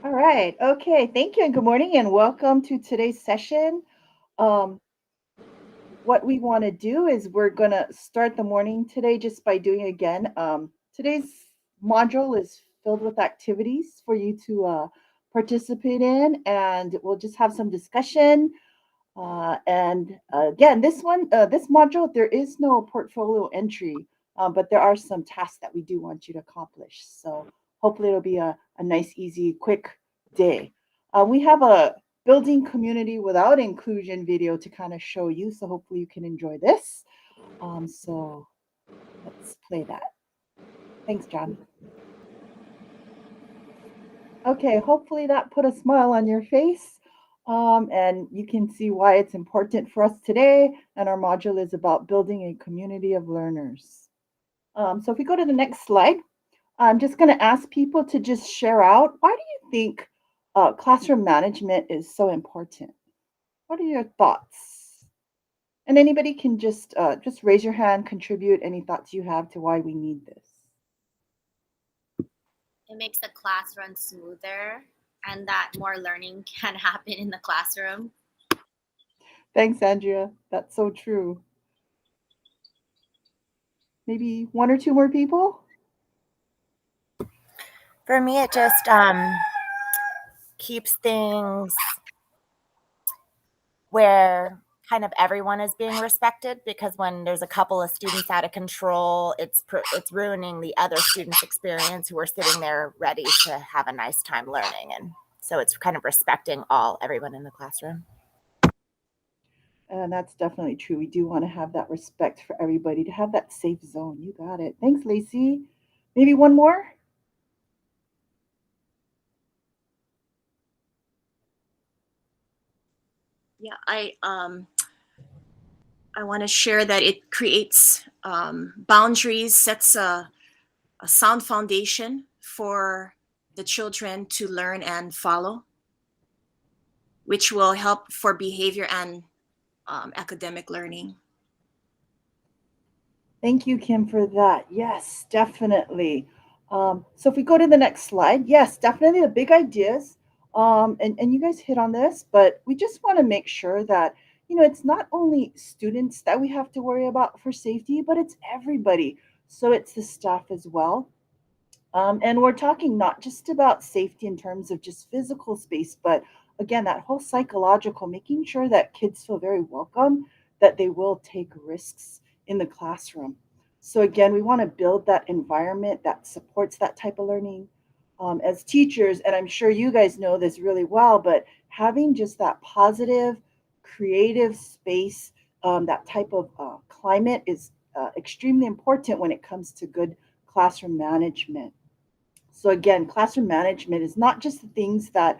All right. Okay. Thank you and good morning and welcome to today's session. Um, what we want to do is we're going to start the morning today just by doing again. Today's module is filled with activities for you to participate in, and we'll just have some discussion. And again, this module, there is no portfolio entry, but there are some tasks that we do want you to accomplish. So hopefully it'll be a nice, easy, quick day. We have a building community without inclusion video to kind of show you. So hopefully you can enjoy this. So let's play that. Thanks, John. Okay, hopefully that put a smile on your face. And you can see why it's important for us today. And our module is about building a community of learners. So if we go to the next slide, I'm just going to ask people to just share out. Why do you think classroom management is so important? What are your thoughts? And anybody can just raise your hand, contribute any thoughts you have to why we need this. It makes the class run smoother and that more learning can happen in the classroom. Thanks, Andrea. That's so true. Maybe one or two more people? For me, it just keeps things where kind of everyone is being respected, because when there's a couple of students out of control, it's ruining the other students' experience who are sitting there ready to have a nice time learning. And so it's kind of respecting everyone in the classroom. And that's definitely true. We do want to have that respect for everybody, to have that safe zone. You got it. Thanks, Lacey. Maybe one more? Yeah, I want to share that it creates boundaries, sets a sound foundation for the children to learn and follow, which will help for behavior and academic learning. Thank you, Kim, for that. Yes, definitely. So if we go to the next slide, yes, definitely the big ideas. And you guys hit on this, but we just want to make sure that, it's not only students that we have to worry about for safety, but it's everybody. So it's the staff as well. And we're talking not just about safety in terms of just physical space, but again, that whole psychological, making sure that kids feel very welcome, that they will take risks in the classroom. So, again, we want to build that environment that supports that type of learning. As teachers, and I'm sure you guys know this really well, but having just that positive, creative space, that type of climate is extremely important when it comes to good classroom management. So again, classroom management is not just the things that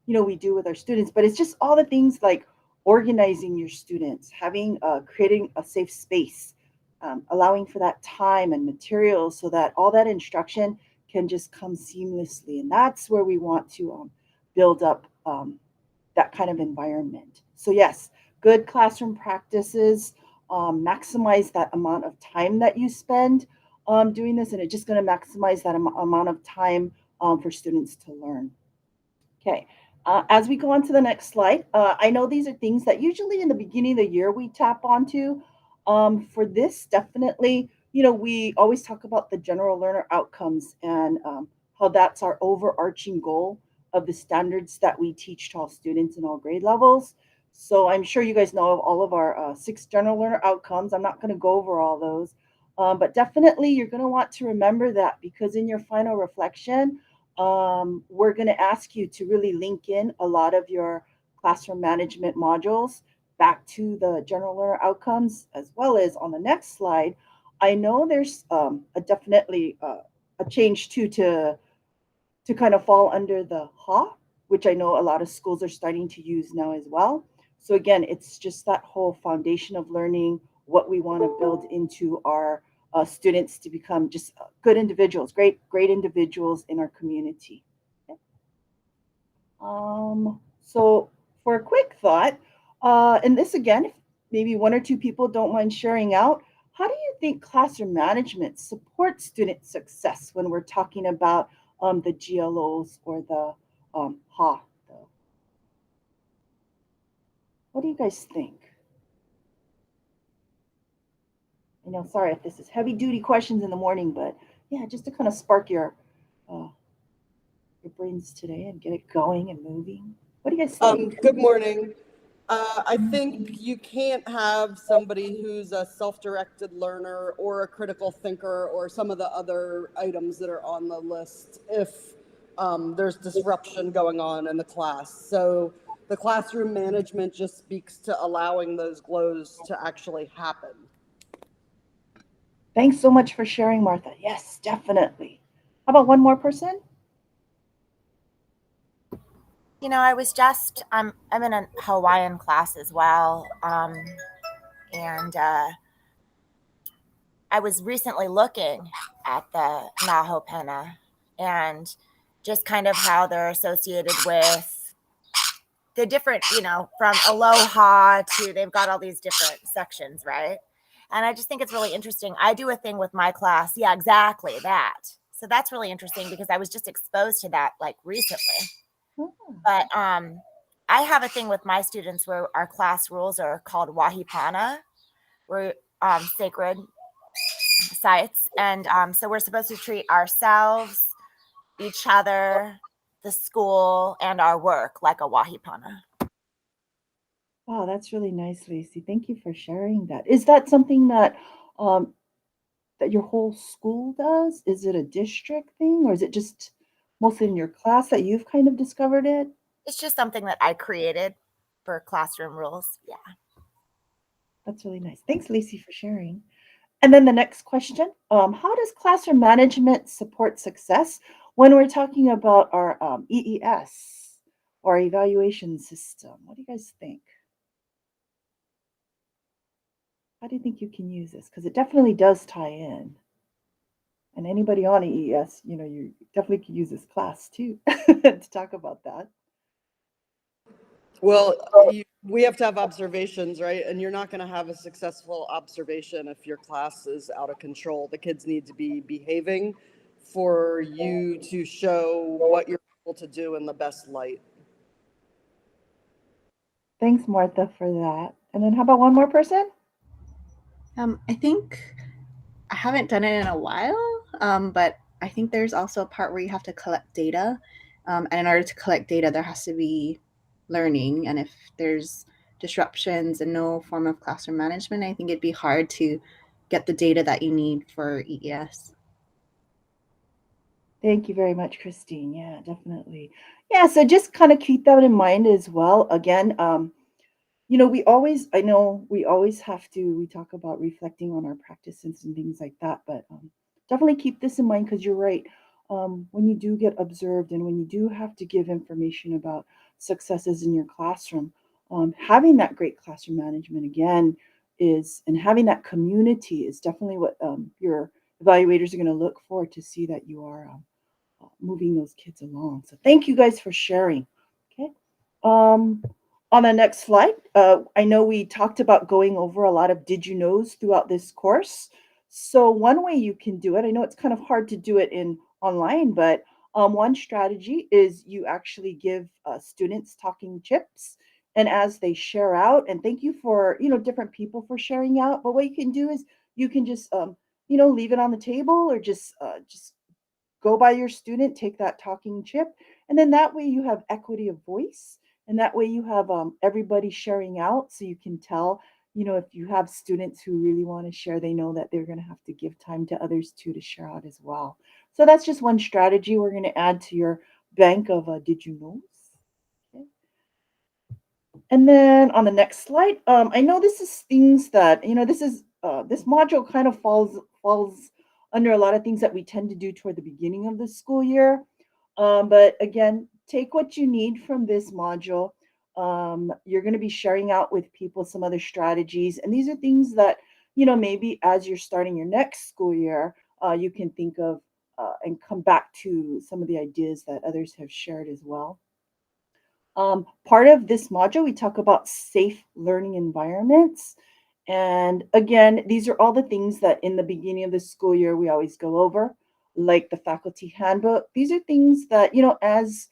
we do with our students, but it's just all the things like organizing your students, having creating a safe space, allowing for that time and materials so that all that instruction can just come seamlessly. And that's where we want to build up that kind of environment. So yes, good classroom practices maximize that amount of time that you spend doing this, and it's just going to maximize that amount of time for students to learn. Okay. As we go on to the next slide, I know these are things that usually in the beginning of the year we tap onto. For this, definitely, we always talk about the general learner outcomes and how that's our overarching goal of the standards that we teach to all students in all grade levels. So I'm sure you guys know of all of our 6 general learner outcomes. I'm not going to go over all those, but definitely you're going to want to remember that, because in your final reflection, we're going to ask you to really link in a lot of your classroom management modules back to the general learner outcomes, as well as on the next slide. I know there's definitely a change too to kind of fall under the HA, which I know a lot of schools are starting to use now as well. So again, it's just that whole foundation of learning, what we want to build into our students to become just good individuals, great individuals in our community. Okay. So for a quick thought, and this again, if maybe one or two people don't mind sharing out, how do you think classroom management supports student success when we're talking about the GLOs or the HA. Though. What do you guys think? I know, sorry if this is heavy duty questions in the morning, but yeah, just to kind of spark uh, your brains today and get it going and moving. What do you guys think? Good morning. I think you can't have somebody who's a self-directed learner or a critical thinker or some of the other items that are on the list if there's disruption going on in the class. So the classroom management just speaks to allowing those glows to actually happen. Thanks so much for sharing, Martha. Yes, definitely. How about one more person? I was just I'm in a Hawaiian class as well, and I was recently looking at the Naho Pena and just kind of how they're associated with the different, from aloha to they've got all these different sections, right? And I just think it's really interesting. I do a thing with my class. Yeah, exactly that. So that's really interesting because I was just exposed to that like recently. Oh, But I have a thing with my students where our class rules are called wahipana. We're sacred sites. And so we're supposed to treat ourselves, each other, the school, and our work like a wahipana. wow, that's really nice, Lacey. Thank you for sharing that. Is that something um, that your whole school does? Is it a district thing, or is it just mostly in your class that you've kind of discovered it? It's just something that I created for classroom rules. Yeah. That's really nice. Thanks, Lacey, for sharing. And then the next question, how does classroom management support success when we're talking about our EES or evaluation system? What do you guys think? How do you think you can use this? Because it definitely does tie in. And anybody on EES, you definitely could use this class too to talk about that. Well, we have to have observations, right? And you're not going to have a successful observation if your class is out of control. The kids need to be behaving for you to show what you're able to do in the best light. Thanks, Martha, for that. And then how about one more person? I think I haven't done it in a while, but I think there's also a part where you have to collect data. And in order to collect data, there has to be learning. And if there's disruptions and no form of classroom management, I think it'd be hard to get the data that you need for EES. Thank you very much, Christine. Yeah, definitely. Yeah, so just kind of keep that in mind as well. Again, I know we always have to, we talk about reflecting on our practices and things like that, but definitely keep this in mind because you're right. When you do get observed and when you do have to give information about successes in your classroom, having that great classroom management again and having that community is definitely what your evaluators are going to look for to see that you are moving those kids along. So thank you guys for sharing. Okay. Um, on the next slide, I know we talked about going over a lot of did you knows throughout this course. So one way you can do it, I know it's kind of hard to do it in online, but one strategy is you actually give students talking chips, and as they share out, and thank you for different people for sharing out. But what you can do is you can just leave it on the table or just go by your student, take that talking chip, and then that way you have equity of voice, and that way you have everybody sharing out, so you can tell, if you have students who really want to share, they know that they're going to have to give time to others too to share out as well. So that's just one strategy we're going to add to your bank of did you knows. Okay. And then on the next slide, I know this is things that this module kind of falls under a lot of things that we tend to do toward the beginning of the school year. But again, take what you need from this module. You're going to be sharing out with people some other strategies, and these are things that maybe as you're starting your next school year, you can think of and come back to some of the ideas that others have shared as well. Part of this module, we talk about safe learning environments. And again, these are all the things that in the beginning of the school year we always go over. like the faculty handbook. These are things that, as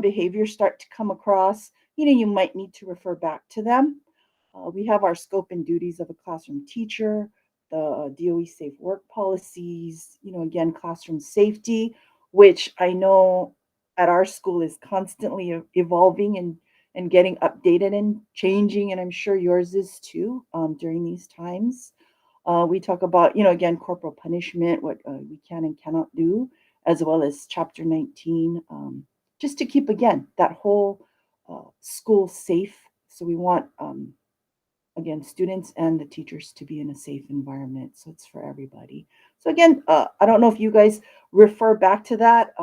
behaviors start to come across, you might need to refer back to them. We have our scope and duties of a classroom teacher, the DOE safe work policies, again, classroom safety, which I know at our school is constantly evolving and getting updated and changing. And I'm sure yours is too during these times. We talk about, again, corporal punishment, what we can and cannot do, as well as Chapter 19, just to keep, again, that whole school safe. So we want, again, students and the teachers to be in a safe environment. So it's for everybody. So again, I don't know if you guys refer back to that,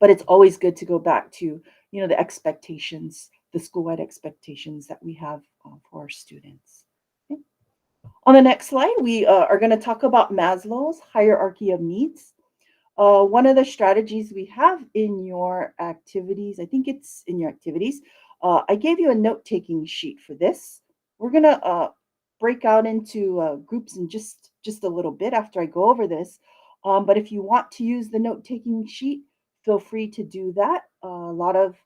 but it's always good to go back to, the expectations, the school-wide expectations that we have for our students. Okay. On the next slide, we are going to talk about Maslow's hierarchy of needs. One of the strategies we have in your activities, I think it's in your activities, I gave you a note-taking sheet for this. We're going to break out into groups in just a little bit after I go over this. But if you want to use the note-taking sheet, feel free to do that. A lot of,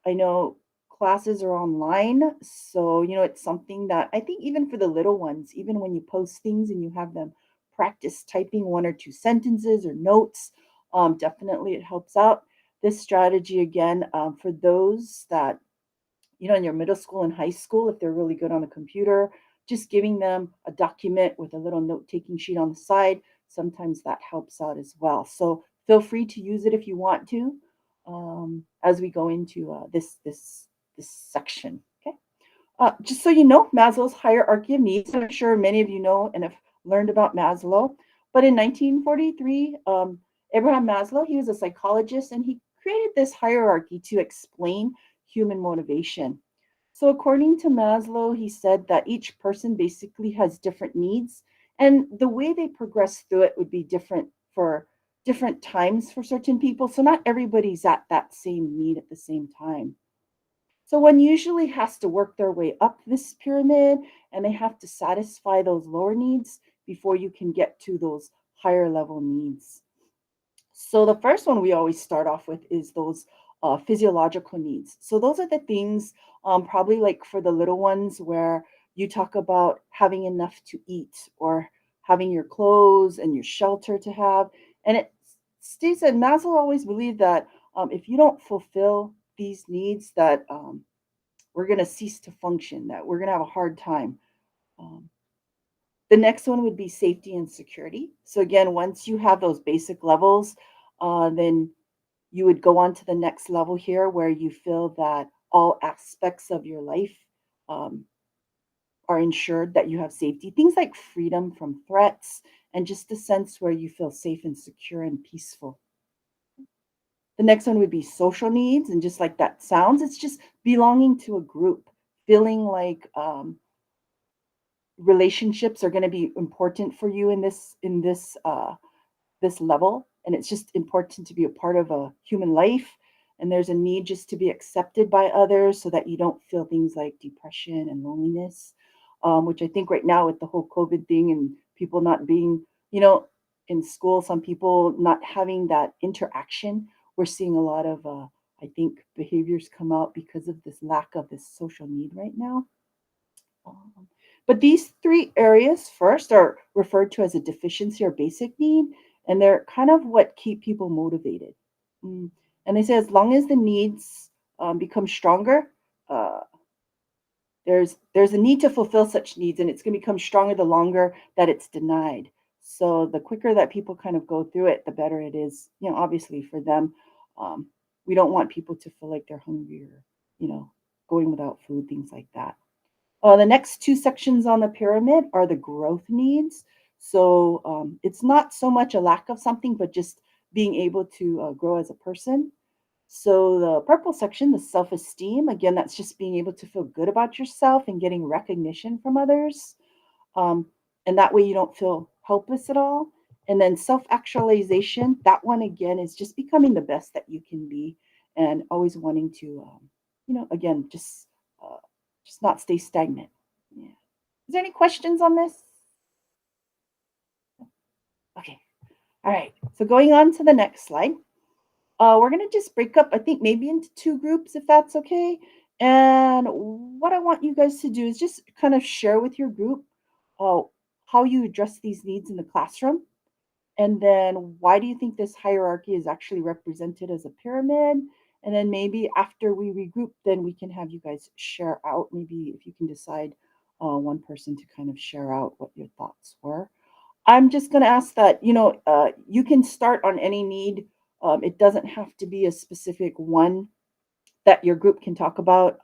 I know, classes are online, so it's something that I think even for the little ones, even when you post things and you have them practice typing one or two sentences or notes, definitely it helps out. This strategy again, for those that in your middle school and high school, if they're really good on the computer, just giving them a document with a little note-taking sheet on the side, sometimes that helps out as well. So feel free to use it if you want to, as we go into this section. Okay. Just so you know, Maslow's hierarchy of needs, I'm sure many of you know and have learned about Maslow, but in 1943, Abraham Maslow, he was a psychologist, and he created this hierarchy to explain human motivation. So according to Maslow, he said that each person basically has different needs, and the way they progress through it would be different for different times for certain people. So not everybody's at that same need at the same time. So one usually has to work their way up this pyramid, and they have to satisfy those lower needs before you can get to those higher level needs. So the first one we always start off with is those physiological needs. So those are the things, probably like for the little ones, where you talk about having enough to eat or having your clothes and your shelter to have. And it states that Maslow always believed that if you don't fulfill these needs, that we're going to cease to function, that we're going to have a hard time. Um, the next one would be safety and security. So again, once you have those basic levels, then you would go on to the next level here where you feel that all aspects of your life um, are ensured, that you have safety. Things like freedom from threats and just a sense where you feel safe and secure and peaceful. The next one would be social needs. And just like that sounds, it's just belonging to a group, feeling like relationships are going to be important for you in this level, and it's just important to be a part of a human life, and there's a need just to be accepted by others so that you don't feel things like depression and loneliness, which I think right now with the whole COVID thing and people not being in school, some people not having that interaction, we're seeing a lot of I think behaviors come out because of this lack of this social need right now. um, but these three areas first are referred to as a deficiency or basic need, and they're kind of what keep people motivated. Mm. And they say as long as the needs become stronger, uh, there's a need to fulfill such needs, and it's going to become stronger the longer that it's denied. So the quicker that people kind of go through it, the better it is. Obviously for them, um, we don't want people to feel like they're hungry or going without food, things like that. The next two sections on the pyramid are the growth needs. So it's not so much a lack of something, but just being able to grow as a person. So the purple section, the self-esteem, again, that's just being able to feel good about yourself and getting recognition from others. Um, and that way you don't feel helpless at all. And then self-actualization, that one again is just becoming the best that you can be and always wanting to, again, uh, just not stay stagnant. Yeah. Is there any questions on this? Okay. All right, so going on to the next slide. We're going to just break up, I think, maybe into two groups, if that's okay. And what I want you guys to do is just kind of share with your group uh, how you address these needs in the classroom. And then why do you think this hierarchy is actually represented as a pyramid? And then maybe after we regroup, then we can have you guys share out. Maybe if you can decide one person to kind of share out what your thoughts were. I'm just going to ask that, you can start on any need. It doesn't have to be a specific one that your group can talk about.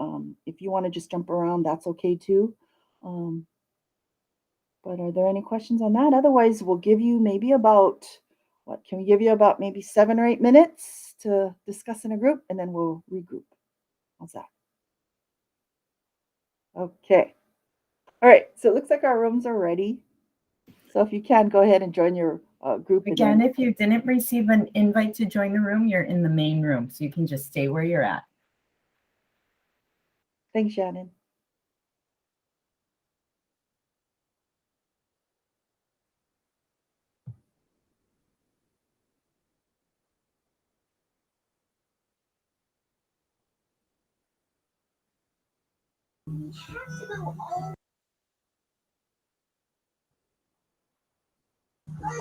If you want to just jump around, that's okay too. Um, but are there any questions on that? Otherwise, we'll give you maybe about, what can we give you about maybe 7 or 8 minutes to discuss in a group and then we'll regroup. How's that? Okay. All right. So it looks like our rooms are ready. So if you can, go ahead and join your group. Again, if you didn't receive an invite to join the room, you're in the main room. So you can just stay where you're at. Thanks, Shannon.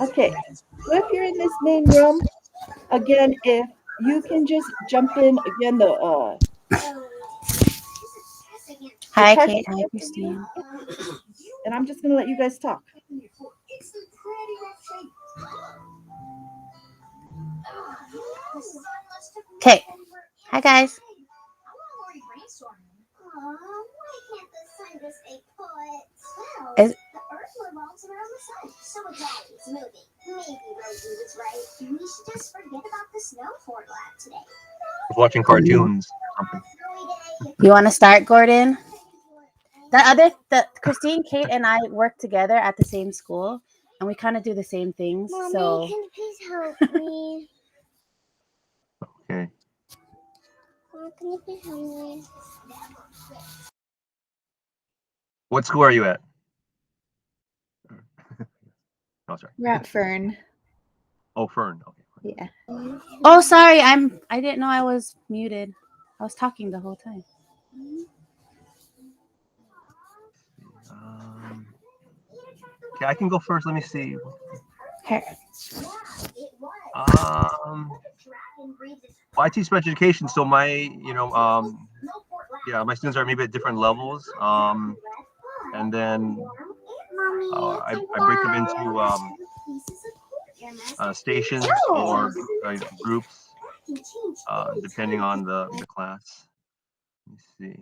Okay, so if you're in this main room, again, if you can just jump in again, Hi, test Kate. Hi, here for Christine. you, and I'm just gonna let you guys talk. Okay. Hi, guys. Is, watching cartoons or something. you want to start, Gordon? The Christine, Kate, and I work together at the same school, and we kind of do the same things. Mommy, so, can you please help me? Okay. Mom, can you please help me? What school are you at? Oh, sorry. We're at Fern. Oh, Fern. Okay. Yeah. oh, sorry, I didn't know I was muted. I was talking the whole time. Okay, I can go first. Let me see. Here. Well, I teach special education, so my, my students are maybe at different levels. And then I break them into stations or groups, depending on the class. Let me see.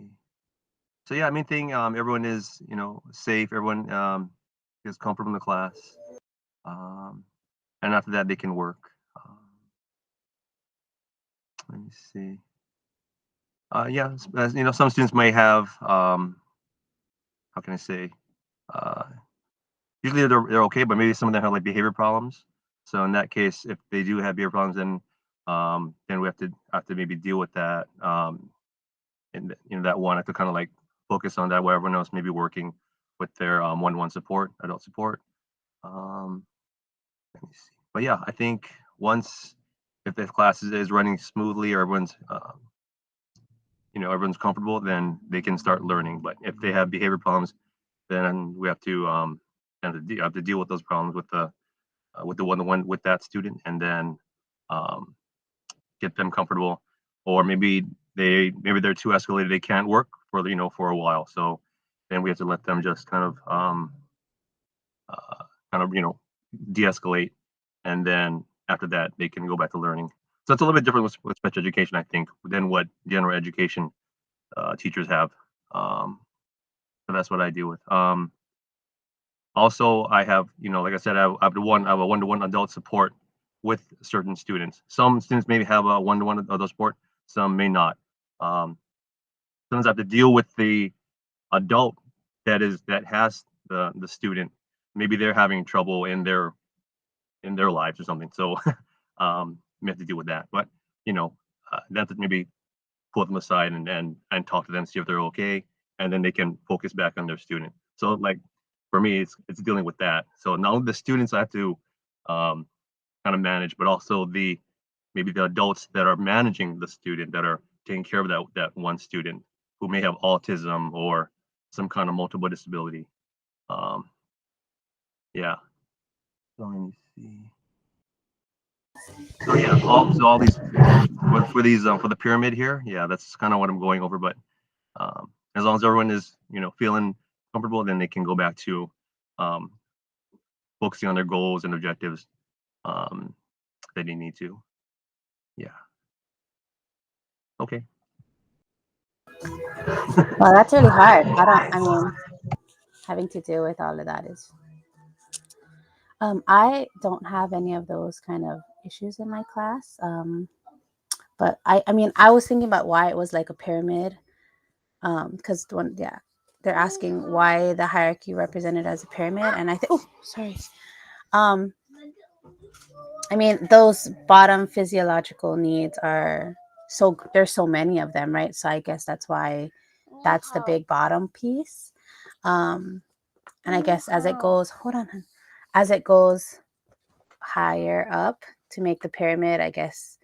So yeah, main thing, everyone is, safe. Everyone is comfortable in the class. And after that, they can work. Let me see. Yeah, some students may have, how can I say, usually they're okay, but maybe some of them have like behavior problems. So in that case, if they do have behavior problems, then we have to maybe deal with that. And that one, I have to kind of like focus on that while everyone else may be working with their one-on-one support, adult support. Let me see. But yeah, I think if the class is running smoothly or everyone's comfortable, then they can start learning. But if they have behavior problems, then we have to have to deal with those problems with the one-to-one with that student, and then get them comfortable. Or maybe they're too escalated, they can't work for a while. So then we have to let them just de-escalate, and then after that they can go back to learning. So it's a little bit different with special education, I think, than what general education teachers have. So that's what I deal with. Also, I have, like I said, I have a one-to-one adult support with certain students. Some students maybe have a one-to-one adult support, some may not. Sometimes I have to deal with the adult that has the student. Maybe they're having trouble in their lives or something. So we have to deal with that. But then to maybe pull them aside and talk to them, see if they're okay, and then they can focus back on their student. So like for me, it's dealing with that. So not only the students, I have to kind of manage, but also maybe the adults that are managing the student, that are taking care of that one student who may have autism or some kind of multiple disability. Yeah. So let me see. So yeah, all these for these for the pyramid here, yeah, that's kind of what I'm going over. But as long as everyone is feeling comfortable, then they can go back to um, focusing on their goals and objectives that they need to. Yeah. Okay. Well, that's really hard. I mean, having to deal with all of that is. I don't have any of those kind of issues in my class. But I mean, I was thinking about why it was like a pyramid. Because they're asking why the hierarchy represented as a pyramid, and I think, oh, sorry. I mean, those bottom physiological needs there's so many of them, right? So I guess that's why that's the big bottom piece. And I guess as it goes higher up to make the pyramid, I guess,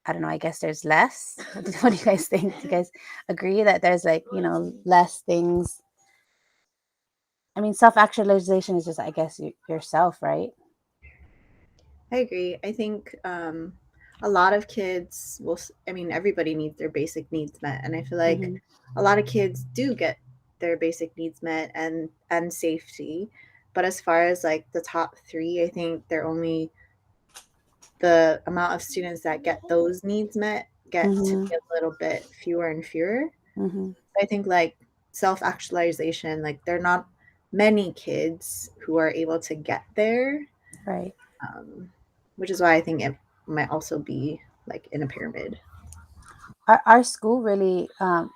I don't know, I guess there's less. What do you guys think? Do you guys agree that there's less things? I mean, self-actualization is just, I guess, yourself, right? I agree. I think a lot of kids I mean, everybody needs their basic needs met. And I feel like a lot of kids do get their basic needs met and safety. But as far as like the top 3, I think they're only the amount of students that get those needs met get to be a little bit fewer and fewer. I think like self-actualization, like there are not many kids who are able to get there. Right. Which is why I think it might also be like in a pyramid. Our school really,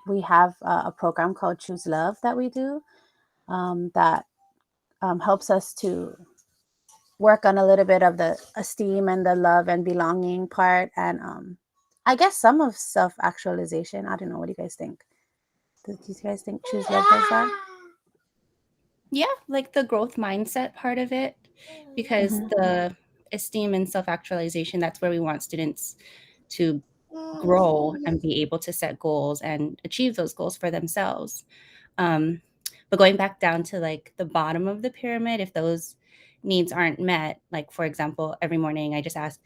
we have a program called Choose Love that we do that helps us to work on a little bit of the esteem and the love and belonging part. And I guess some of self-actualization. I don't know. What do you guys think? Do you guys think Choose Love does that? Yeah, like the growth mindset part of it, because the esteem and self-actualization, that's where we want students to grow and be able to set goals and achieve those goals for themselves. But going back down to like the bottom of the pyramid, if those needs aren't met, like for example, every morning I just ask,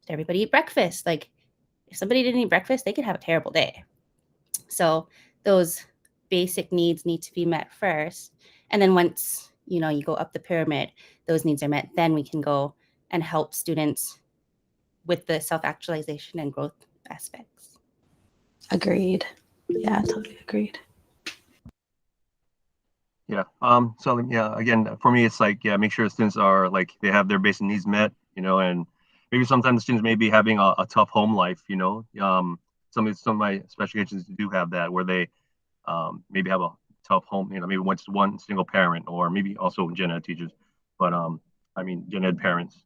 did everybody eat breakfast? Like if somebody didn't eat breakfast, they could have a terrible day. So those basic needs need to be met first. And then once, you go up the pyramid, those needs are met, then we can go and help students with the self-actualization and growth aspects. Agreed. Yeah, totally agreed. Yeah. So yeah, again, for me, it's like, yeah, make sure students are like, they have their basic needs met, and maybe sometimes students may be having a tough home life, some of my special educations do have that, where they maybe have a tough home, maybe one single parent, or maybe also gen ed teachers, but I mean, gen ed parents.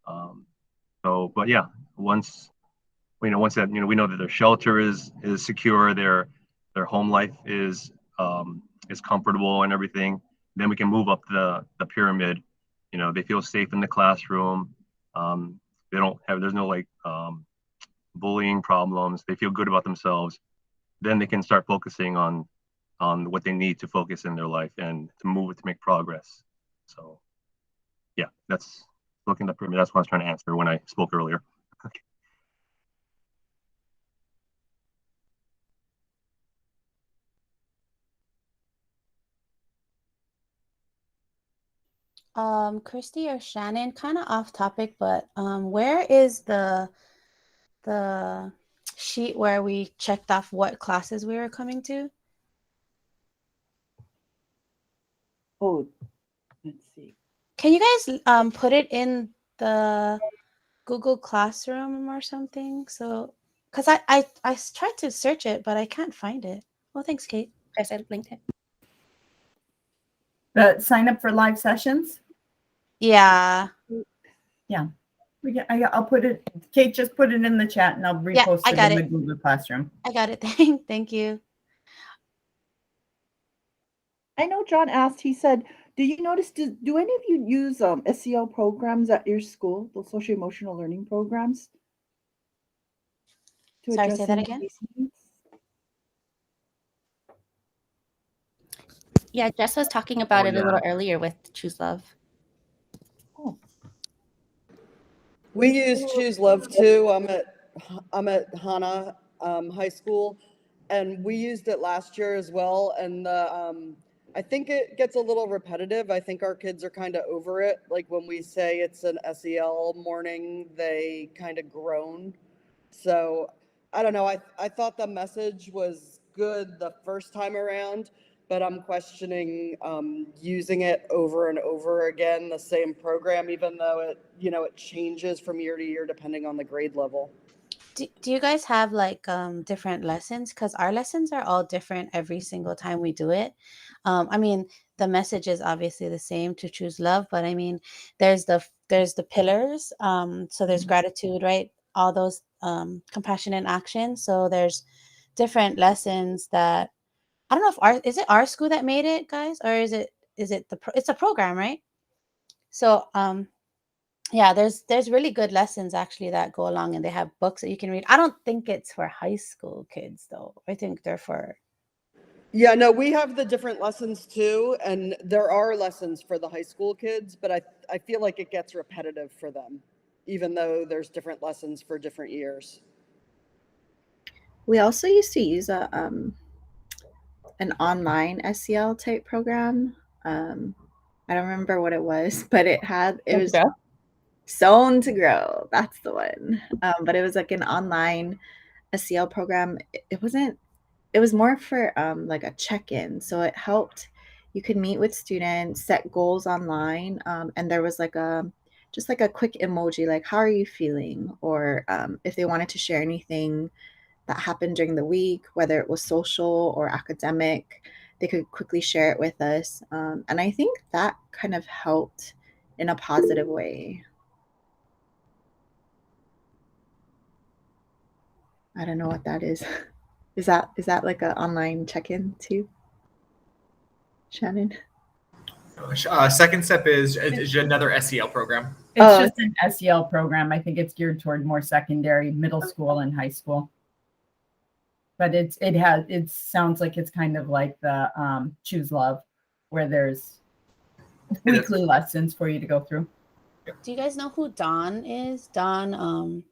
But yeah, once that, we know that their shelter is secure, their home life is comfortable and everything, then we can move up the pyramid. They feel safe in the classroom. There's no like bullying problems. They feel good about themselves. Then they can start focusing on what they need to focus in their life and to make progress. So yeah, that's looking at the pyramid. That's what I was trying to answer when I spoke earlier. Okay. Christy or Shannon, kind of off topic, but where is the sheet where we checked off what classes we were coming to? Oh, let's see. Can you guys put it in the Google Classroom or something? So, because I tried to search it, but I can't find it. Well, thanks, Kate. I said linked it. Sign up for live sessions? Yeah. Yeah. I'll put it, Kate, just put it in the chat and I'll repost I got it in it. the Google Classroom. I got it. Thank you. I know John asked, he said, Do you notice, do any of you use SEL programs at your school, those social emotional learning programs to Sorry, address say that any of again. these needs? Yeah, Jess was talking about Oh, it a yeah. little earlier with Choose Love. Oh, We use Choose Love too. I'm at Hana High School, and we used it last year as well. And I think it gets a little repetitive. I think our kids are kind of over it. Like when we say it's an SEL morning, they kind of groan. So I don't know. I thought the message was good the first time around, but I'm questioning using it over and over again, the same program, even though it changes from year to year depending on the grade level. Do you guys have like different lessons? Because our lessons are all different every single time we do it. I mean, the message is obviously the same, to choose love, but I mean, there's the pillars. So there's gratitude, right? All those compassion and action. So there's different lessons that I don't know if is it our school that made it, guys, or is it it's a program, right? So yeah, there's really good lessons actually that go along, and they have books that you can read. I don't think it's for high school kids though. I think they're for Yeah, no, we have the different lessons too, and there are lessons for the high school kids, but I feel like it gets repetitive for them, even though there's different lessons for different years. We also used to use an online SEL type program. I don't remember what it was, but it was Sewn to Grow. That's the one. But it was like an online SEL program. It wasn't. It was more for like a check-in. So it helped. You could meet with students, set goals online, and there was like just like a quick emoji, like how are you feeling, or if they wanted to share anything that happened during the week, whether it was social or academic, they could quickly share it with us. And I think that kind of helped in a positive way. I don't know what that is. Is that like an online check-in too, Shannon? Second step is another SEL program. It's just an SEL program. I think it's geared toward more secondary, middle school, and high school. But it sounds like it's kind of like the Choose Love, where there's weekly lessons for you to go through. Do you guys know who Dawn is? Dawn,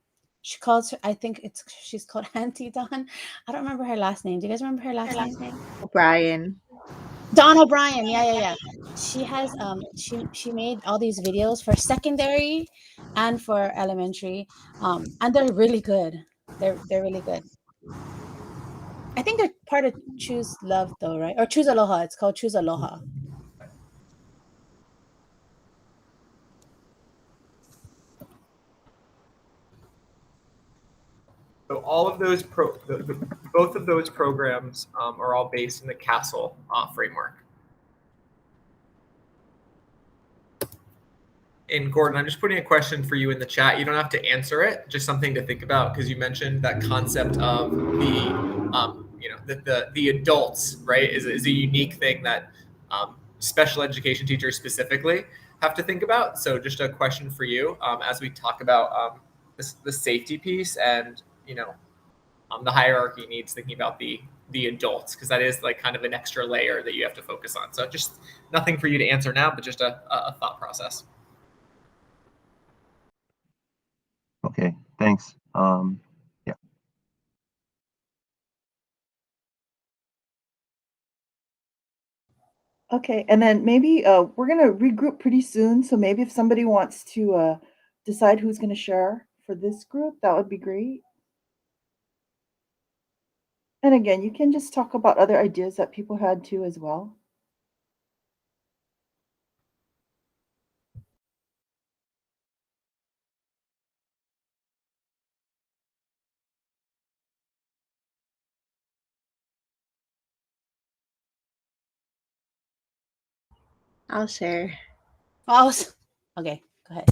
she calls her, I think she's called Auntie Dawn. I don't remember her last name. Do you guys remember her last name? O'Brien. Dawn O'Brien. Yeah. She has she made all these videos for secondary and for elementary. And they're really good. They're really good. I think they're part of Choose Love though, right? Or Choose Aloha. It's called Choose Aloha. So all of those both of those programs are all based in the CASTLE framework. And Gordon, I'm just putting a question for you in the chat. You don't have to answer it, just something to think about, because you mentioned that concept of the adults, right, is a unique thing that special education teachers specifically have to think about. So just a question for you as we talk about the safety piece and the hierarchy needs, thinking about the adults, because that is like kind of an extra layer that you have to focus on. So just nothing for you to answer now, but just a thought process. Okay, thanks. Yeah. okay. And then maybe we're gonna regroup pretty soon. So maybe if somebody wants to decide who's gonna share for this group, that would be great. And again, you can just talk about other ideas that people had too as well. I'll share. Okay, go ahead.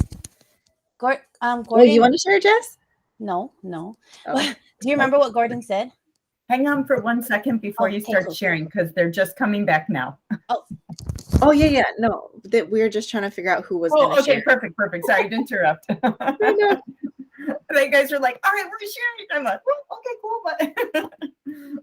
Gordon. Oh, you want to share, Jess? No. Oh. Do you remember what Gordon said? Hang on for 1 second before you start cool. sharing, because they're just coming back now. Oh. Oh yeah. No, that we're just trying to figure out who was going Oh, to okay, share. perfect. Sorry to interrupt. No. They guys are like, all right, we're sharing. I'm like, oh, okay, cool, but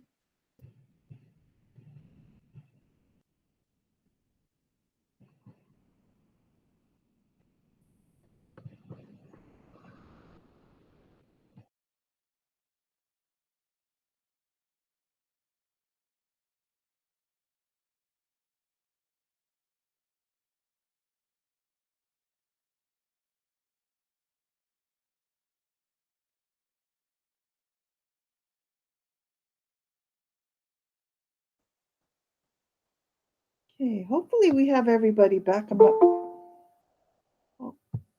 Okay, hopefully we have everybody back. I'm not, oh,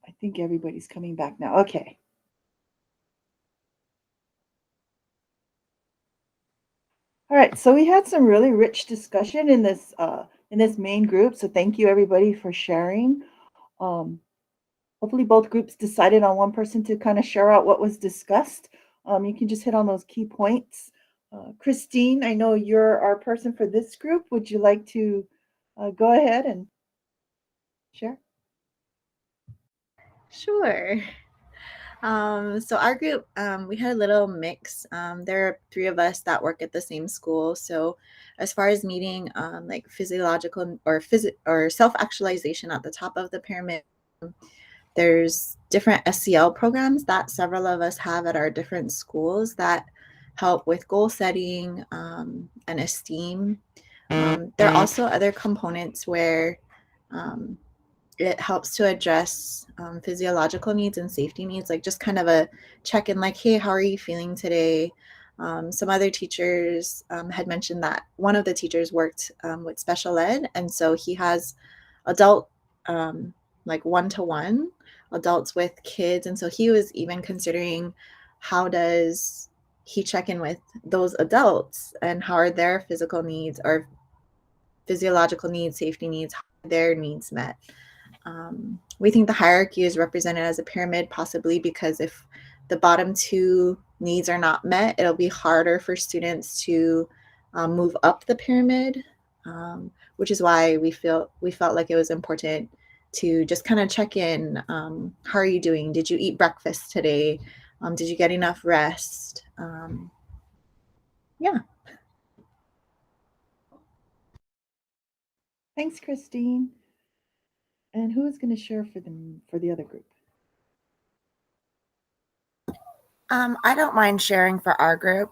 I think everybody's coming back now. Okay. All right, so we had some really rich discussion in this main group. So thank you everybody for sharing. Um, Hopefully both groups decided on one person to kind of share out what was discussed. You can just hit on those key points. Christine, I know you're our person for this group. Would you like to go ahead and share? Sure. So our group, we had a little mix. There are three of us that work at the same school. So as far as meeting like physiological or self-actualization at the top of the pyramid, there's different SCL programs that several of us have at our different schools that help with goal setting and esteem. There are also other components where it helps to address physiological needs and safety needs, like just kind of a check in, like, hey, how are you feeling today? Some other teachers had mentioned that one of the teachers worked with special ed, and so he has adult, like one-to-one adults with kids, and so he was even considering how does he check in with those adults and how are their physical needs or physiological needs, safety needs, how are their needs met. We think the hierarchy is represented as a pyramid, possibly because if the bottom two needs are not met, it'll be harder for students to move up the pyramid, which is why we felt like it was important to just kind of check in. How are you doing? Did you eat breakfast today? Did you get enough rest? Yeah. Thanks, Christine. And who is going to share for the other group? I don't mind sharing for our group.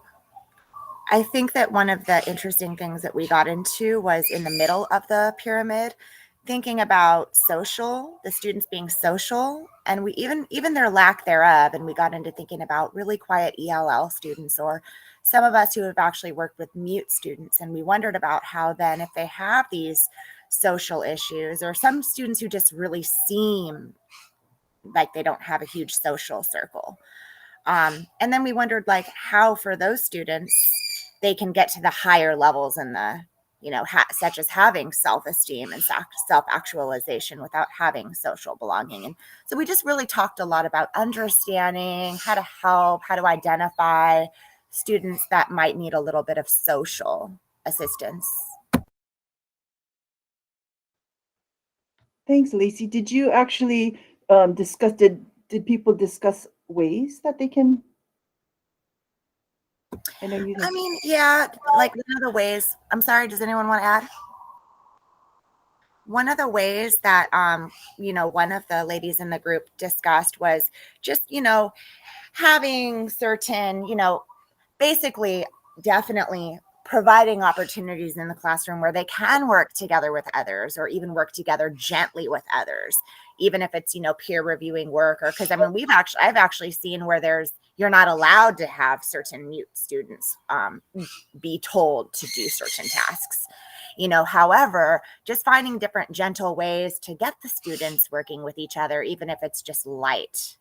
I think that one of the interesting things that we got into was in the middle of the pyramid, thinking about the students being social, and we even their lack thereof. And we got into thinking about really quiet ELL students, or some of us who have actually worked with mute students. And we wondered about how then, if they have these social issues, or some students who just really seem like they don't have a huge social circle. And then we wondered, like, how for those students they can get to the higher levels in the, such as having self-esteem and self-actualization without having social belonging. And so we just really talked a lot about understanding how to help, how to identify students that might need a little bit of social assistance. Thanks, Lacey. Did you actually discuss? Did people discuss ways that they can? I know you. I mean, yeah, like one of the ways. I'm sorry. Does anyone want to add? One of the ways that one of the ladies in the group discussed was just having certain basically definitely providing opportunities in the classroom where they can work together with others, or even work together gently with others, even if it's peer reviewing work, or because I've actually seen where you're not allowed to have certain mute students be told to do certain tasks. However, just finding different gentle ways to get the students working with each other, even if it's just light.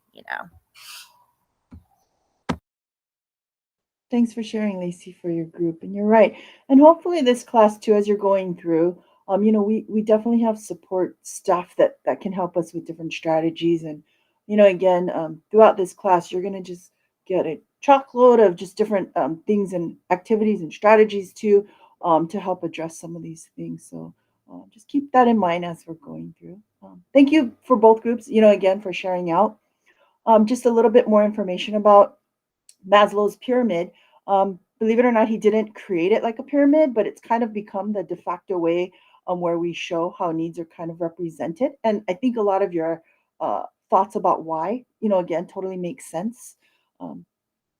Thanks for sharing, Lacey, for your group. And you're right. And hopefully this class too, as you're going through, we definitely have support staff that can help us with different strategies. And, again, throughout this class, you're going to just get a chockload of just different things and activities and strategies too, to help address some of these things. So Just keep that in mind as we're going through. Thank you for both groups, again, for sharing out. Just a little bit more information about Maslow's pyramid. Believe it or not, he didn't create it like a pyramid, but it's kind of become the de facto way where we show how needs are kind of represented. And I think a lot of your thoughts about why, again, totally makes sense. Um,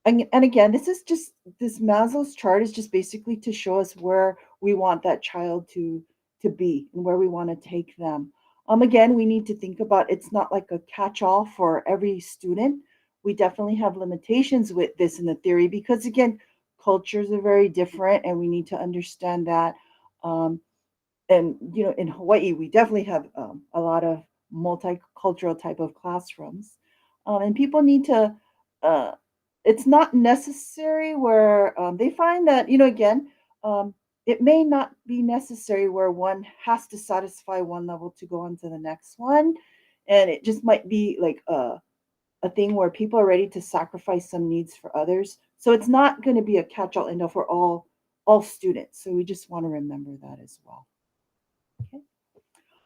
and again, this Maslow's chart is just basically to show us where we want that child to be and where we want to take them. Again, we need to think about it's not like a catch-all for every student. We definitely have limitations with this in the theory because again, cultures are very different, and we need to understand that. Um, and in Hawaii, we definitely have a lot of multicultural type of classrooms, and people need to. Uh, it's not necessary where they find that again, um, it may not be necessary where one has to satisfy one level to go on to the next one, and it just might be like a thing where people are ready to sacrifice some needs for others. So it's not going to be a catch-all end all for all students. So we just want to remember that as well. Okay.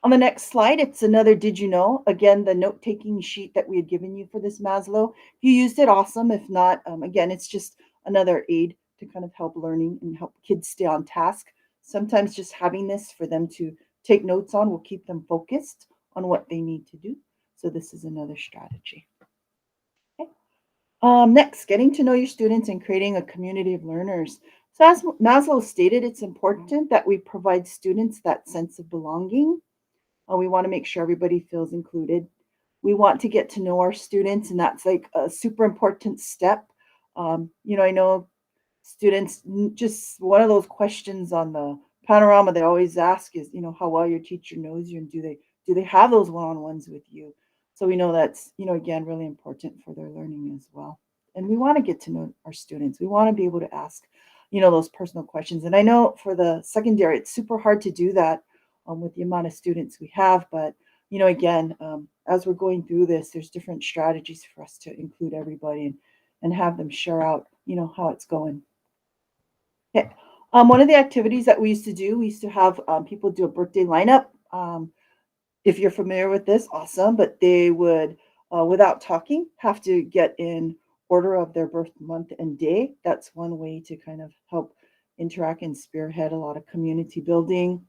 On the next slide, it's another did you know? Again, the note-taking sheet that we had given you for this Maslow. If you used it, awesome. If not, again, it's just another aid to kind of help learning and help kids stay on task. Sometimes just having this for them to take notes on will keep them focused on what they need to do. So this is another strategy. Okay. Next, getting to know your students and creating a community of learners. So as Maslow stated, it's important that we provide students that sense of belonging. We want to make sure everybody feels included. We want to get to know our students, and that's like a super important step. I know students, just one of those questions on the panorama they always ask is, how well your teacher knows you, and do they have those one-on-ones with you? So we know that's, again, really important for their learning as well. And we want to get to know our students. We want to be able to ask, those personal questions. And I know for the secondary, it's super hard to do that with the amount of students we have. But, again, as we're going through this, there's different strategies for us to include everybody and have them share out, how it's going. Okay. One of the activities that we used to do, we used to have people do a birthday lineup. If you're familiar with this, awesome. But they would, without talking, have to get in order of their birth month and day. That's one way to kind of help interact and spearhead a lot of community building.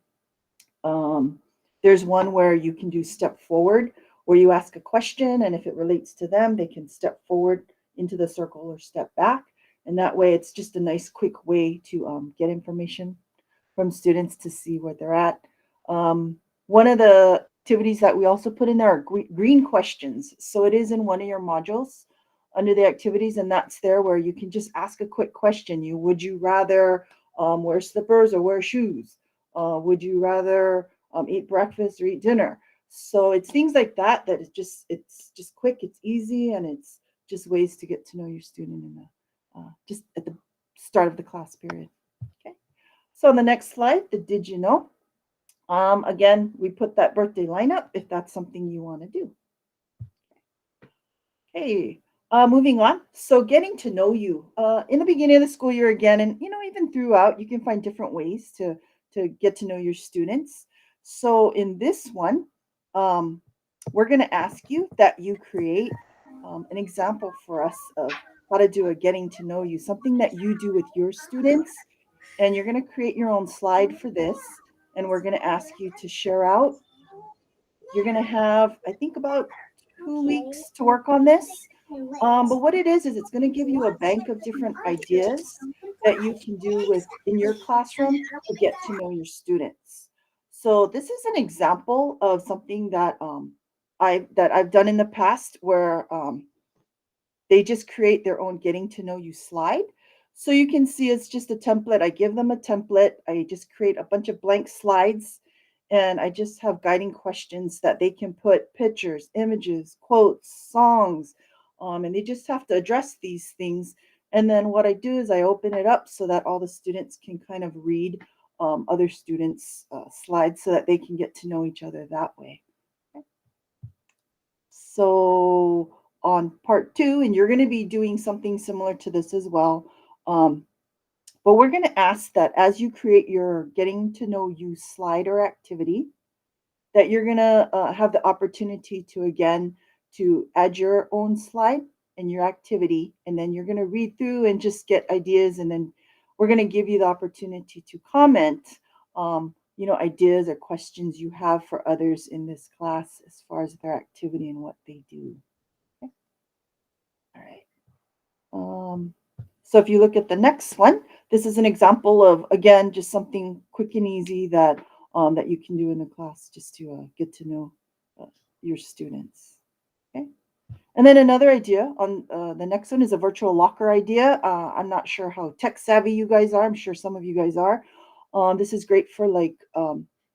There's one where you can do step forward, where you ask a question, and if it relates to them, they can step forward into the circle or step back. And that way, it's just a nice, quick way to get information from students to see where they're at. One of the activities that we also put in there are green questions. So it is in one of your modules under the activities, and that's there where you can just ask a quick question. Would you rather wear slippers or wear shoes? Would you rather eat breakfast or eat dinner? So it's things like that that it's just quick, it's easy, and it's just ways to get to know your student in the just at the start of the class period. Okay. So on the next slide, the did you know? Again, we put that birthday lineup if that's something you want to do. Okay, moving on. So getting to know you in the beginning of the school year again, and even throughout, you can find different ways to get to know your students. So in this one, we're going to ask you that you create an example for us of how to do a getting to know you, something that you do with your students, and you're going to create your own slide for this, and we're going to ask you to share out. You're going to have, I think, about 2 weeks to work on this. But what it is it's going to give you a bank of different ideas that you can do with in your classroom to get to know your students. So this is an example of something that I've done in the past where they just create their own getting to know you slide. So you can see it's just a template. I give them a template. I just create a bunch of blank slides, and I just have guiding questions that they can put pictures, images, quotes, songs, and they just have to address these things. And then what I do is I open it up so that all the students can kind of read other students' slides so that they can get to know each other that way. So on part 2, and you're going to be doing something similar to this as well. But we're going to ask that as you create your getting to know you slide or activity, that you're going to have the opportunity to, again, to add your own slide and your activity, and then you're going to read through and just get ideas, and then we're going to give you the opportunity to comment, ideas or questions you have for others in this class as far as their activity and what they do. Okay. All right. So if you look at the next one, this is an example of, again, just something quick and easy that that you can do in the class just to get to know your students. Okay. And then another idea on the next one is a virtual locker idea. I'm not sure how tech savvy you guys are. I'm sure some of you guys are. This is great for like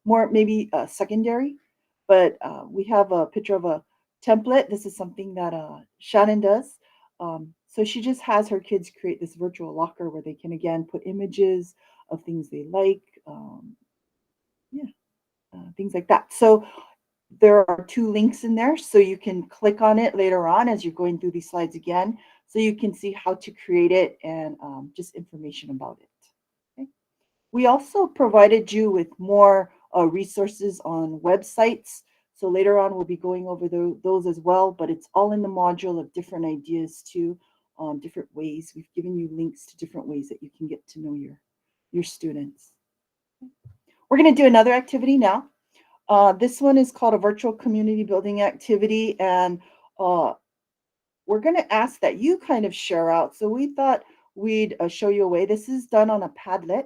more maybe secondary, but we have a picture of a template. This is something that Shannon does. So she just has her kids create this virtual locker where they can, again, put images of things they like. Things like that. So there are 2 links in there, so you can click on it later on as you're going through these slides again, so you can see how to create it and just information about it. Okay. We also provided you with more resources on websites. So later on, we'll be going over those as well, but it's all in the module of different ideas too, different ways. We've given you links to different ways that you can get to know your students. We're going to do another activity now. This one is called a virtual community building activity, and we're going to ask that you kind of share out. So we thought we'd show you a way. This is done on a Padlet.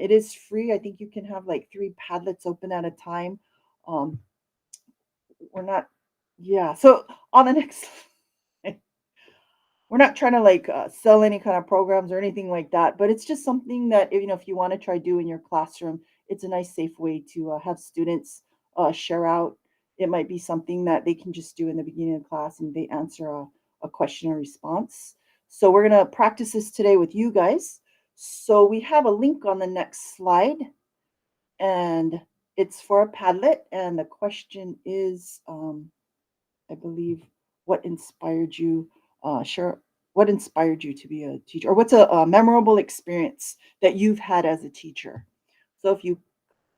It is free. I think you can have like 3 Padlets open at a time. We're not, yeah. So on the next we're not trying to like sell any kind of programs or anything like that, but it's just something that if you want to try do in your classroom, it's a nice safe way to have students share out. It might be something that they can just do in the beginning of class and they answer a question or response. So we're going to practice this today with you guys. So we have a link on the next slide, and it's for a Padlet, and the question is, I believe, what inspired you what inspired you to be a teacher, or what's a memorable experience that you've had as a teacher? So if you,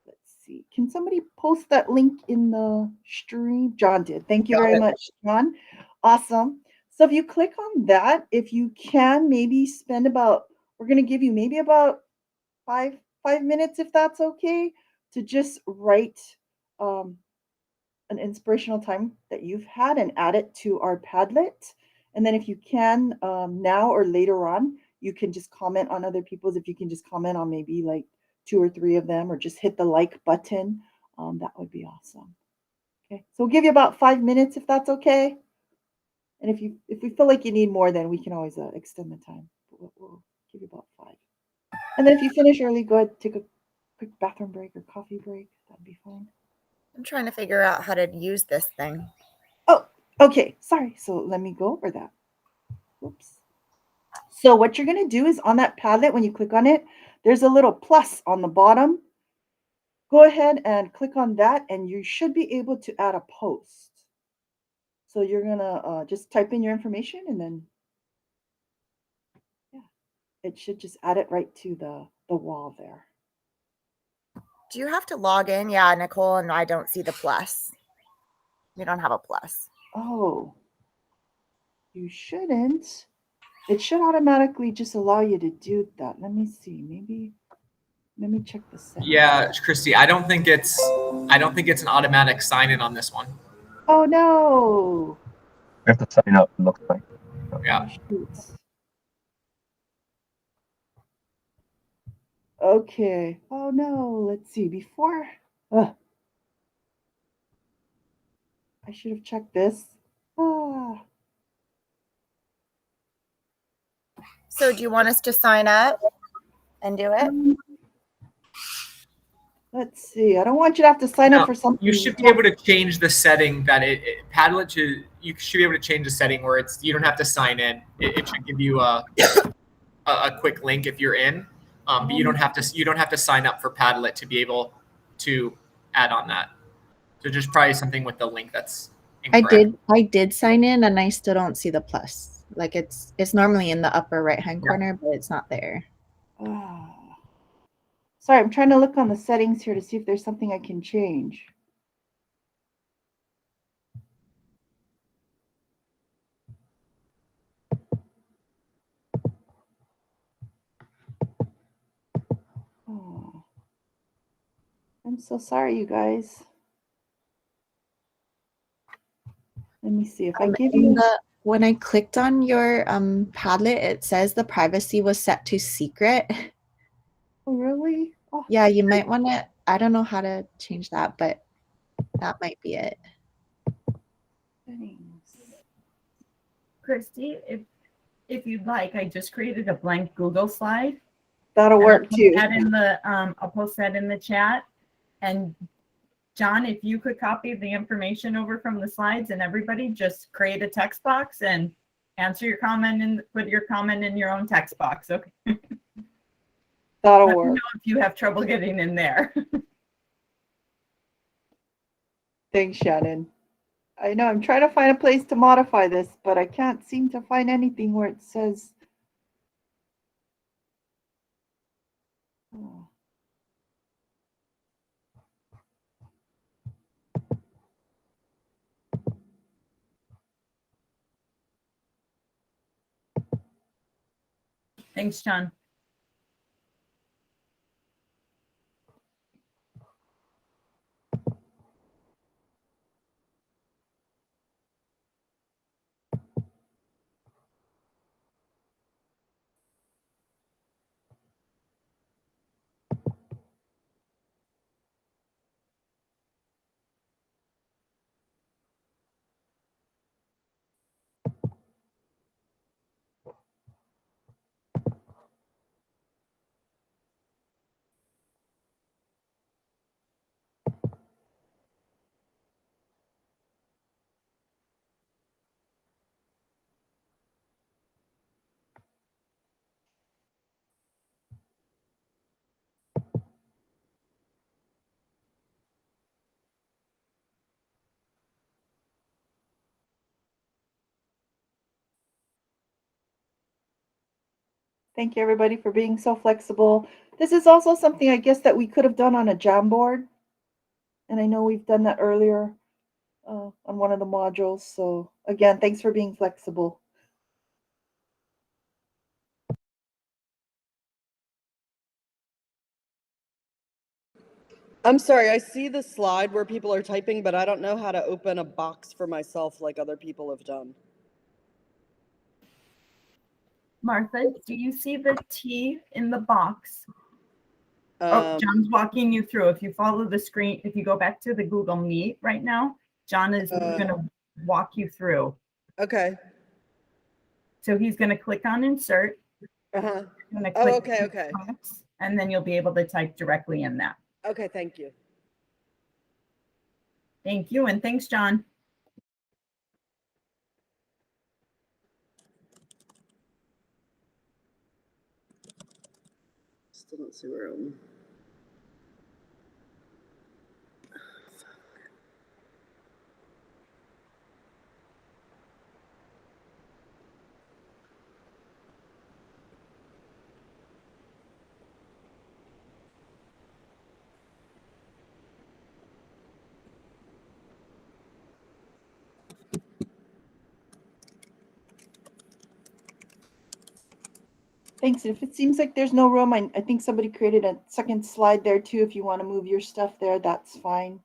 let's see, can somebody post that link in the stream? John did. Thank you very much, John. Awesome. So if you click on that, if you can, maybe spend about, we're going to give you maybe about five minutes, if that's okay, to just write an inspirational time that you've had and add it to our Padlet. And then if you can, now or later on, you can just comment on other people's. If you can just comment on maybe like 2 or 3 of them, or just hit the like button, that would be awesome. Okay, so we'll give you about 5 minutes if that's okay. And if we feel like you need more, then we can always extend the time. But we'll give you about 5. And then if you finish early, go ahead, take a quick bathroom break or coffee break. That'd be fine. I'm trying to figure out how to use this thing. Oh, okay. Sorry. So let me go over that. Oops. So what you're going to do is on that Padlet, when you click on it, there's a little plus on the bottom. Go ahead and click on that, and you should be able to add a post. So you're going to just type in your information, and then, yeah, it should just add it right to the wall there. Do you have to log in? Yeah, Nicole, and I don't see the plus. We don't have a plus. Oh, you shouldn't. It should automatically just allow you to do that. Let me see. Maybe let me check the settings. Yeah, Christy, I don't think it's an automatic sign in on this one. Oh no. We have to sign up, it looks like. Yeah. Shoot. Okay. Oh no. Let's see. Before. I should have checked this. So do you want us to sign up and do it? Let's see. I don't want you to have to sign up for something. You should be able to change the setting that Padlet you should be able to change the setting where you don't have to sign in. It should give you a quick link if you're in, but you don't have to sign up for Padlet to be able to add on that. So just probably something with the link that's incorrect. I did sign in, and I still don't see the plus. Like it's normally in the upper right hand corner, but it's not there. Ah. Sorry, I'm trying to look on the settings here to see if there's something I can change. Oh. I'm so sorry, you guys. Let me see if I give you. When I clicked on your Padlet, it says the privacy was set to secret. Oh, really? Oh, Yeah, you might want to. I don't know how to change that, but that might be it. settings. Christy, if you'd like, I just created a blank Google slide. That'll And work too. I'll post that in the chat. And John, if you could copy the information over from the slides, and everybody just create a text box and answer your comment and put your comment in your own text box. Okay. That'll Let me work. know if you have trouble getting in there. Thanks, Shannon. I know I'm trying to find a place to modify this, but I can't seem to find anything where it says. Oh. Thanks, John. Thank you, everybody, for being so flexible. This is also something I guess that we could have done on a Jamboard. And I know we've done that earlier on one of the modules. So again, thanks for being flexible. I'm sorry, I see the slide where people are typing, but I don't know how to open a box for myself like other people have done. Martha, do you see the T in the box? John's walking you through. If you follow the screen, if you go back to the Google Meet right now, John is going to walk you through. Okay. So he's going to click on insert. Uh-huh. Oh, okay. Box, and then you'll be able to type directly in that. Okay, thank you. Thank you, and thanks, John. Still don't see room. Thanks. If it seems like there's no room, I think somebody created a second slide there too. If you want to move your stuff there, that's fine.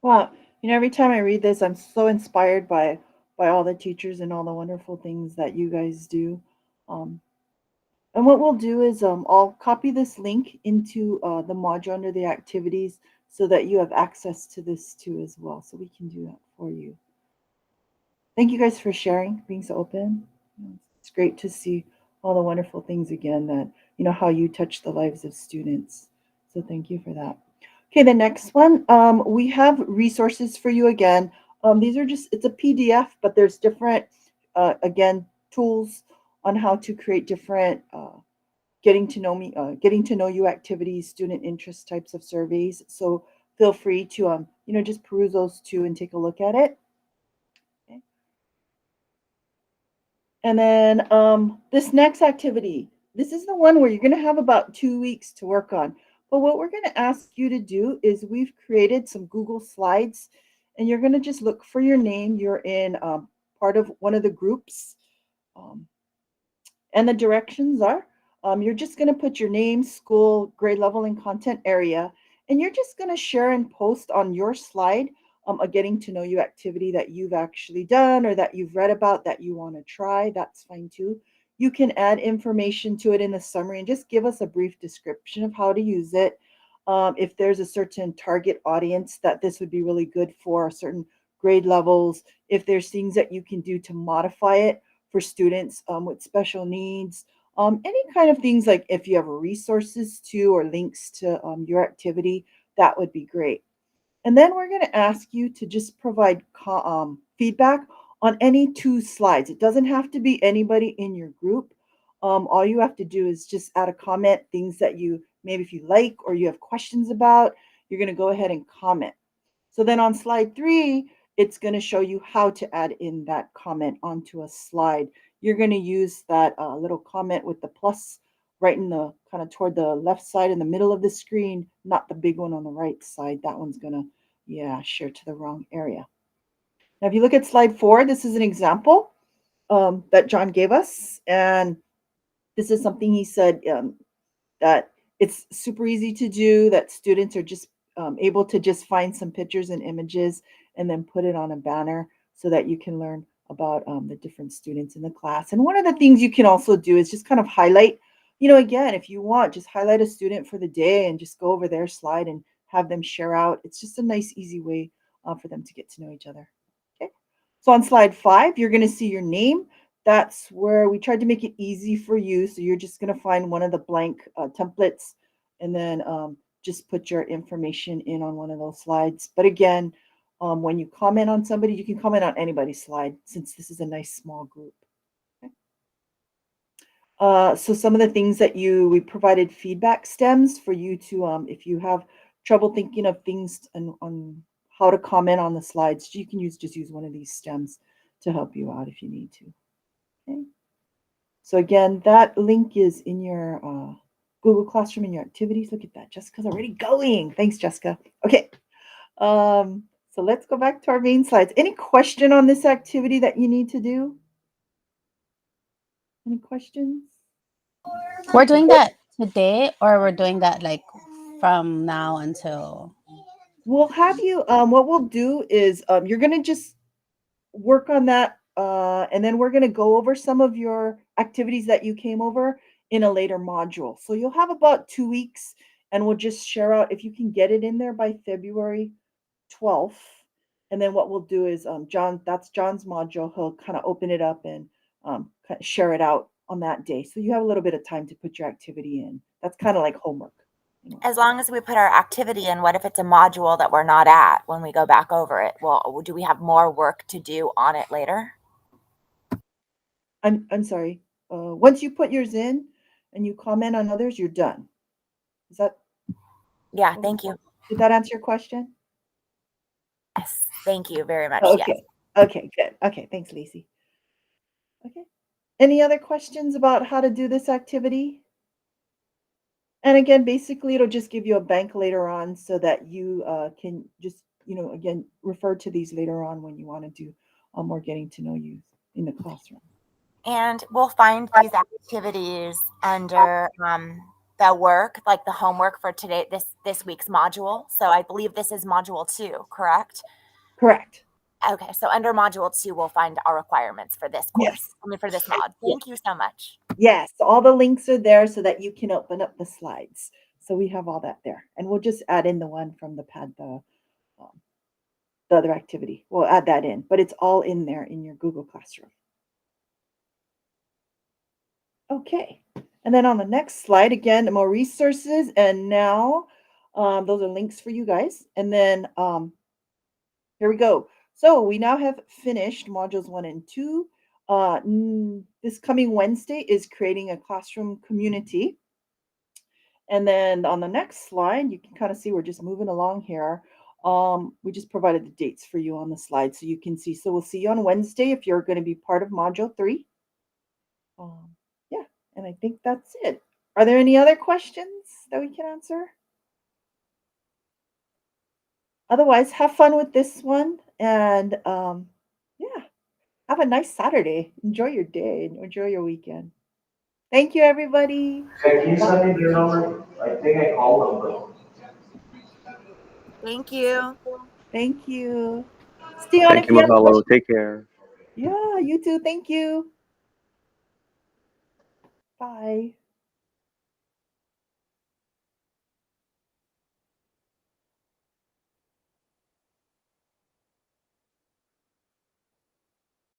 Wow. Every time I read this, I'm so inspired by all the teachers and all the wonderful things that you guys do. Um, and what we'll do is I'll copy this link into the module under the activities so that you have access to this too as well. So we can do that for you. Thank you guys for sharing, being so open. It's great to see all the wonderful things again that, how you touch the lives of students. So thank you for that. Okay, the next one, we have resources for you again. These are just, it's a PDF, but there's different, again, tools on how to create different getting to know you activities, student interest types of surveys. So feel free to, just peruse those too and take a look at it. Okay. And then this next activity, this is the one where you're going to have about 2 weeks to work on. But what we're going to ask you to do is we've created some Google Slides, and you're going to just look for your name. You're in part of one of the groups. Um, and the directions are you're just going to put your name, school, grade level, and content area. And you're just going to share and post on your slide a getting to know you activity that you've actually done or that you've read about that you want to try. That's fine too. You can add information to it in the summary and just give us a brief description of how to use it. If there's a certain target audience that this would be really good for, certain grade levels, if there's things that you can do to modify it for students with special needs, any kind of things like if you have resources to or links to your activity, that would be great. And then we're going to ask you to just provide feedback on any 2 slides. It doesn't have to be anybody in your group. All you have to do is just add a comment, things that you maybe if you like or you have questions about, you're going to go ahead and comment. So then on slide 3, it's going to show you how to add in that comment onto a slide. You're going to use that little comment with the plus right in the kind of toward the left side in the middle of the screen, not the big one on the right side. That one's going to, share to the wrong area. Now, if you look at slide 4, this is an example that John gave us. And this is something he said that it's super easy to do, that students are just able to just find some pictures and images and then put it on a banner so that you can learn about the different students in the class. And one of the things you can also do is just kind of highlight, again, if you want, just highlight a student for the day and just go over their slide and have them share out. It's just a nice, easy way for them to get to know each other. Okay. So on slide 5, you're going to see your name. That's where we tried to make it easy for you. So you're just going to find one of the blank templates and then just put your information in on one of those slides. But again, when you comment on somebody, you can comment on anybody's slide since this is a nice small group. Okay. So some of the things that we provided feedback stems for you to, if you have trouble thinking of things on how to comment on the slides, you can just use one of these stems to help you out if you need to. Okay. So again, that link is in your Google Classroom in your activities. Look at that. Jessica's already going. Thanks, Jessica. Okay. So let's go back to our main slides. Any question on this activity that you need to do? Any questions? We're doing that today, or we're doing that like from now until. We'll have you, what we'll do is you're going to just work on that. And then we're going to go over some of your activities that you came over in a later module. So you'll have about 2 weeks and we'll just share out if you can get it in there by February 12th. And then what we'll do is that's John's module. He'll kind of open it up and share it out on that day. So you have a little bit of time to put your activity in. That's kind of like homework. As long as we put our activity in, what if it's a module that we're not at when we go back over it? Well, do we have more work to do on it later? I'm sorry. Once you put yours in and you comment on others, you're done. Is that? Yeah, thank you. Did that answer your question? Yes, thank you very much. Okay. Yes. Okay, good. Okay, thanks, Lacey. Okay. Any other questions about how to do this activity? And again, basically, it'll just give you a bank later on so that you can just, again, refer to these later on when you want to do more getting to know you in the classroom. And we'll find these activities under the work, like the homework for today, this week's module. So I believe this is module 2, correct? Correct. Okay, so under module 2, we'll find our requirements for this course. Yes. I mean, for this mod. Thank you so much. Yes, all the links are there so that you can open up the slides. So we have all that there, and we'll just add in the one from the pad, the other activity. We'll add that in, but it's all in there in your Google Classroom. Okay, and then on the next slide, again, more resources, and now those are links for you guys. And then here we go. So we now have finished modules 1 and 2. This coming Wednesday is creating a classroom community. And then on the next slide, you can kind of see we're just moving along here. We just provided the dates for you on the slide so you can see. So we'll see you on Wednesday if you're going to be part of module 3. Yeah, and I think that's it. Are there any other questions that we can answer? Otherwise, have fun with this one, and yeah, have a nice Saturday. Enjoy your day and enjoy your weekend. Thank you, everybody. Can you send me their number? I think I called them, Thank you. Thank you. Stay on Thank if you, you have Mahalo. questions. Take care. Yeah, you too. Thank you. Bye.